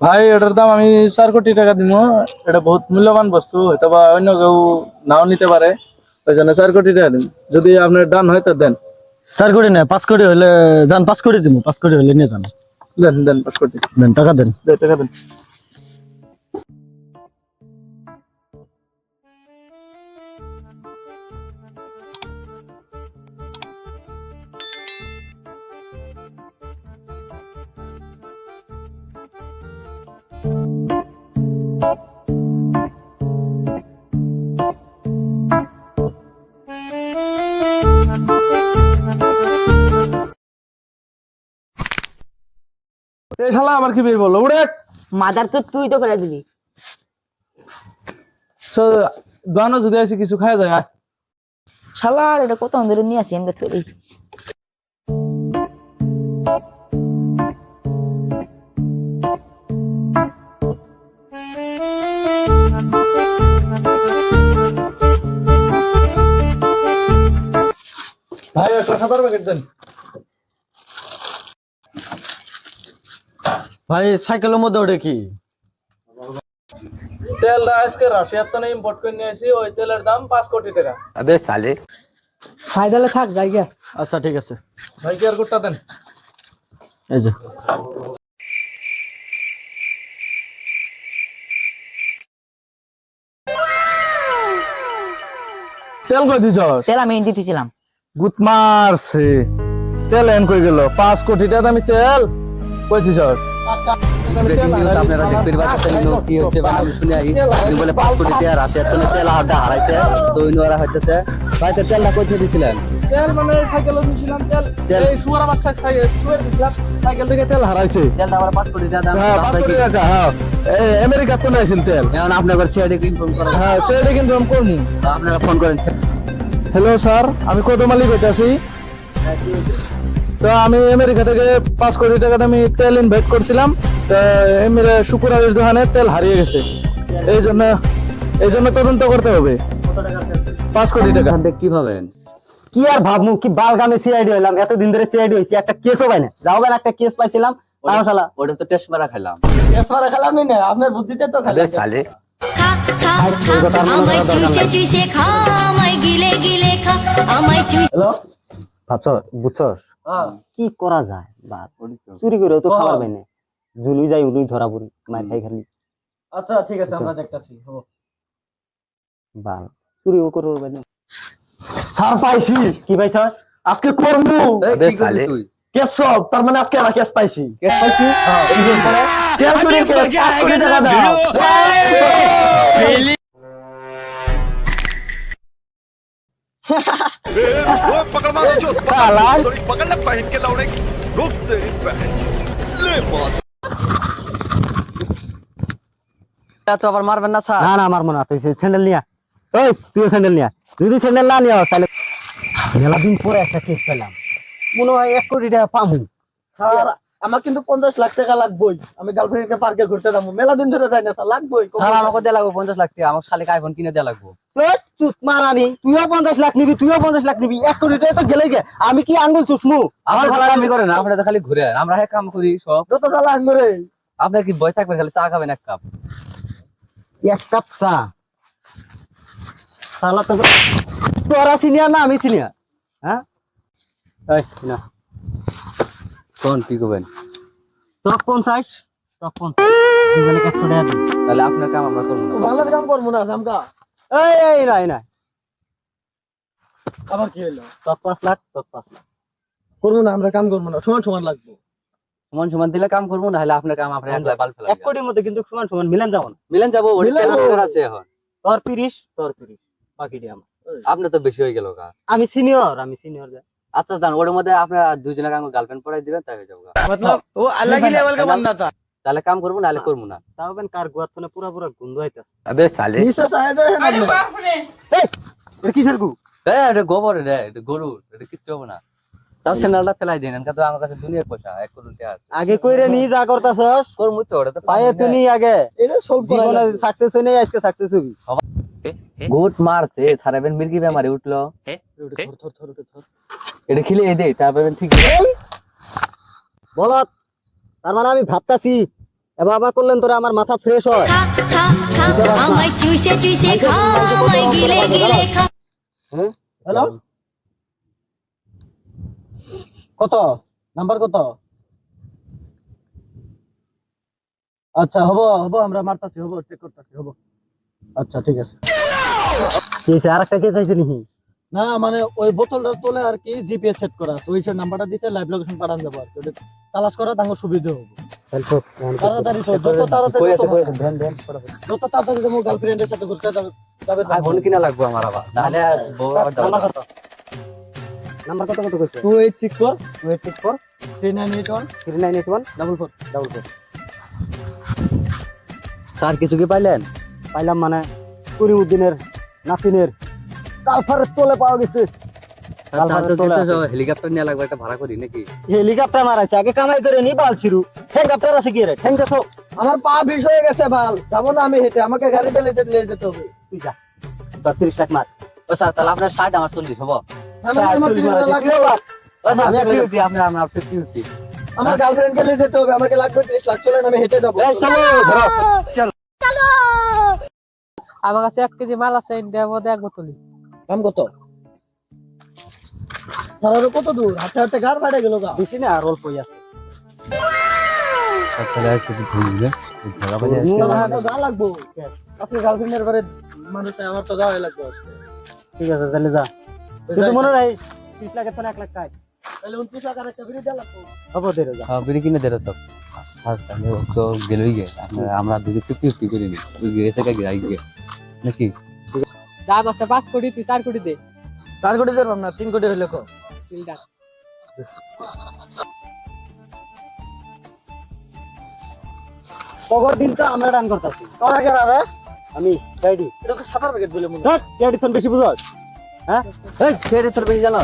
ভাই এটার দাম আমি 4 কোটি টাকা দিব। এটা বহুত মূল্যবান বস্তু, হয়তো বা অন্য কেউ নাও নিতে পারে, ওই জন্য 4 কোটি টাকা দিন। যদি আপনার ডান হয় তো দেন। 4 কোটি না, 5 কোটি হলে যান, 5 কোটি দিব, 5 কোটি হলে নিয়ে যান। দেন দেন 5 কোটি। দেন, টাকা দেন। টাকা দেন। এই শালা আমার কি বের বললো উড়ে। মাদার তো তুই তো করে দিলি। দোকানে যদি আসি কিছু খাওয়া যায় আয়। শালা এটা কত ধরে নিয়ে আসি আমরা থরি। ভাই একটা 7 প্যাকেট দেন। ভাই সাইকেলের মধ্যে ওটা কি? তেলটা আজকে রাশিয়ার তো ইম্পোর্ট করে নিয়ে আসি, ওই তেলের দাম 5 কোটি টাকা। अबे साले ফায়দালে থাক জায়গা। আচ্ছা ঠিক আছে। ভাই কি আর কোটটা দেন। এই যে তেল কই দিছ? তেল আমি দিতেছিলাম। গুত মারছে। তেল এন কই গেল? 5 কোটি টাকা দামি তেল কই দিছ? ব্রেকিং নিউজ আপনারা দেখতে পাচ্ছেন কি হচ্ছে মানে আমি শুনে আই উনি বলে 5 কোটি টাকা রাশিয়ার তো তেল হারাইছে তো ইনোরা হইতেছে ভাই তো তেলটা কই দিয়েছিলেন তেল মানে সাইকেলে দিছিলাম তেল। তেল। এই সুয়ার বাচ্চা সুয়ার দিছিলাম, সাইকেল থেকে তেল হারাইছে। তেলটা আবার 5 কোটি টাকা দাম হ্যাঁ 5 কোটি টাকা। হ্যাঁ এই আমেরিকা তো নাইছিল তেল। এখন আপনি একবার সিআইডি কে ইনফর্ম করেন হ্যাঁ সেটা কিন্তু আমি করবো। আপনারা ফোন করেন হ্যালো স্যার, আমি কত মালিক হইতাছি। তো আমি আমেরিকা থেকে 5 কোটি টাকা আমি তেল ইনভেস্ট করছিলাম। তো এমনি শুক্রবারের দোকানে তেল হারিয়ে গেছে। এই জন্য তদন্ত করতে হবে। 5 কোটি টাকা। কি ভাবেন কি আর ভাবমু, কি বালগামে সিআইডি হইলাম, এতদিন ধরে সিআইডি হইছি, একটা কেসও পাই না। যাও বেন, একটা কেস পাইছিলাম, তাও শালা ওটা তো টেস্ট মারা খেলাম কেস মারা খেলামই না, আপনার বুদ্ধিতে তো अबे साले খা খা খা আমায় চুষে চুষে খা আমায় গিলে গিলে খা আমায় চুষে। হ্যালো, ভাবছো বুঝছস কি করা যায়? বা চুরি করে তো খাবার পাই না, জুলুই যাই উলুই ধরা পড়ি, মার খাই খালি। আচ্ছা ঠিক আছে, আমরা দেখতাছি। বাল চুরিও করবো পাই না। ছাড় পাইছি। কি পাইছ? আজকে করবো अबे साले কেস সব। তার মানে আজকে আমরা কেস পাইছি। কেস পাইছি এই যে পরে তেল চুরির কেস, 5 কোটি টাকা দাও। पकड़ मारो जो पकड़ ले पहन के लौड़े की रुक तेरी बहन ले बात তা তো আবার মারবেন না স্যার না না, আমার মনে আছে স্যান্ডেল নিয়া। ওই তুই স্যান্ডেল নিয়া, যদি স্যান্ডেল না নিয়া তাহলে মেলা দিন পরে একটা কেস পেলাম, মনে হয় 1 কোটি টাকা পামু। স্যার আমার কিন্তু 50 লাখ টাকা লাগবেই। আমি গার্লফ্রেন্ডকে পার্কে ঘুরতে যাবো, মেলা দিন ধরে যাই না স্যার, লাগবেই। স্যার আমাকে দেয়া লাগবে 50 লাখ টাকা আমার শালিকে আইফোন কিনে দেয়া লাগবে চুপ মারানি, তুইও 50 লাখ নিবি, তুইও 50 লাখ নিবি, 1 কোটি টাকা তো গেলে গে। আমি কি আঙ্গুল চুষমু? আমার ভালো কামই করেন না, আপনারা তো খালি ঘুরে আমরা হ্যাঁ কাম করি সব যত চালা আঙ্গুরে আপনার কি বই থাকবেন খালি চা খাবেন 1 কাপ 1 কাপ চা শালা তো তোরা সিনিয়র না আমি সিনিয়র? হ্যাঁ এই না কোন কি করবেন টক 50, টক 50 দুজনে 100 টাকা দিই। তাহলে আপনার কাম আমরা করব না ভালো কাম করবো না আমকা। এই নাই না, আবার কি হলো? টক 5 লাখ, টক 5 লাখ। করবো না, আমরা কাম করবো না, সমান সমান লাগবে। সমান সমান দিলে কাম করবো না হলে আপনার কাম আপনি একলা বাল ফেলা 1 কোটির মধ্যে কিন্তু সমান সমান মিলান যাব না। মিলেন যাবো ওটা মিলান যাবো। আপনার আছে এখন তোর 30, তোর 30, বাকিটা আমার। আপনি তো বেশি হয়ে গেল কা আমি সিনিয়র, আমি সিনিয়র। আচ্ছা জান ওর মধ্যে আপনার দুজনে কাম গার্লফ্রেন্ড পড়াই দিবেন তাই হয়ে যাবে मतलब वो अलग ही लेवल का बंदा था। তাহলে কাম করবো না হলে করবো না তাও বেন কার গুয়াত না পুরা পুরা গন্ধ আইতাছে। अबे साले নিশা সাহেব है ना এই এর কিসের গু? এটা গোবর রে এটা গরু এটা কিচ্ছু হবে না তাও চ্যানেলটা ফেলাই দেন কারণ আমার কাছে দুনিয়ার পয়সা 1 কোটি টাকা আছে আগে কইরে নি যা করতাছস করমু তো ওটা তো পায়ে তুই আগে এটা সলভ করা জীবনে যাবে। সাকসেস হই নাই, আজকে সাকসেস হবি। গুড মারছে সারাবেন মির্গি বেমারি উঠলো থর থর থর থর এটা খিলে দেই তারপরে ঠিক বলত তার মানে আমি ভাবতাছি এবার আবার করলেন তোরা আমার মাথা ফ্রেশ হয়। খা খা খা আমায় চুষে চুষে খা আমায় গিলে গিলে খা হ্যালো কত নাম্বার কত? আচ্ছা হবো হবো আমরা মারতাছি হবো চেক করতেছি হবো। আচ্ছা ঠিক আছে। কি হয়েছে আর একটা কেস আছে নাকি? না মানে ওই বোতলটা তোলে আর কি জিপিএস সেট করা আছে ওই সে নাম্বারটা দিছে লাইভ লোকেশন পাঠান যাবো আর কি ওটা তালাশ করা তাঙ্গ সুবিধা হবে। তাড়াতাড়ি চল, যত তাড়াতাড়ি কই আছে কই আছে যত তাড়াতাড়ি তোমার গার্লফ্রেন্ডের সাথে ঘুরতে যাবে যাবে আইফোন কিনা লাগবে আমার আবার নাহলে বউ আবার নাম্বার কত? নাম্বার কত কত কইছো? 2864 2864 3981 3981 44 44 স্যার কিছু কি পাইলেন? পাইলাম মানে করিমউদ্দিনের নাসিনের কালফারের তোলে পাওয়া গেছে। তাহলে তো কিছু হেলিকপ্টার নিয়ে লাগবে একটা ভাড়া করি নাকি? হেলিকপ্টার মারাইছে আগে কামাই করে নি বালছিরু হেলিকপ্টার আছে কি রে ঠ্যাং যাছো আমার পা বিষ হয়ে গেছে ভাল যাবো না আমি হেঁটে আমাকে গাড়িতে নিয়ে যেতে হবে। তুই যা 30 লাখ মার। ও স্যার তাহলে আপনার 60 আমার 40 হবো। হ্যালো, আমার 30 টাকা লাগবে। ও স্যার আপনি 50 আপনার 50 আমার গার্লফ্রেন্ডকে নিয়ে যেতে হবে আমাকে লাগবে 30 লাখ চলেন আমি হেঁটে যাবো। আমার কাছে 1 কেজি মাল আছে ইন্ডিয়ার মধ্যে এক বোতলই। দাম কত? সারারও কত দূর হাঁটতে হাঁটতে গার বাড়ে গেল গা। বেশি না আর অল্পই আছে। তাহলে আজকে কি ঘুরবে? ভাড়া বাজে আমার তো যা লাগবো আজকে গার্লফ্রেন্ডের বাড়ি মানুষ নাই, আমার তো যাওয়াই লাগবে আজকে। ঠিক আছে তাহলে যা কিন্তু মনে রাখ 30 লাখের তো 1 লাখ কাজ তাহলে 29 লাখ আর একটা বিড়ি দেওয়া লাগবে। হবো দে যা। হ্যাঁ বিড়ি কিনে দেরো তো। আর তাহলে ও তো গেলই গে আমরা দুটো 50 করে নি ওই গেছে কা গিয়ে গিয়ে নাকি? দাম আছে 5 কোটি তুই 4 কোটি দে। 4 কোটি দেব না 3 কোটি হইলে কো। চিন্তা পগর দিন তো আমরা রান করতেছি তোর আগে রে আমি ডাইডি এটা তো সাতার প্যাকেট বলে মনে ধর ডাইডি তোর বেশি বুঝছ হ্যাঁ এই ছেড়ে তোর বেশি জানো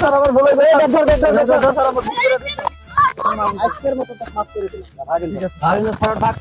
স্যার আমার বলে দে স্যার আমার আজকের মতো তো মাফ করে দিন। আগে ফরওয়ার্ড ভাগ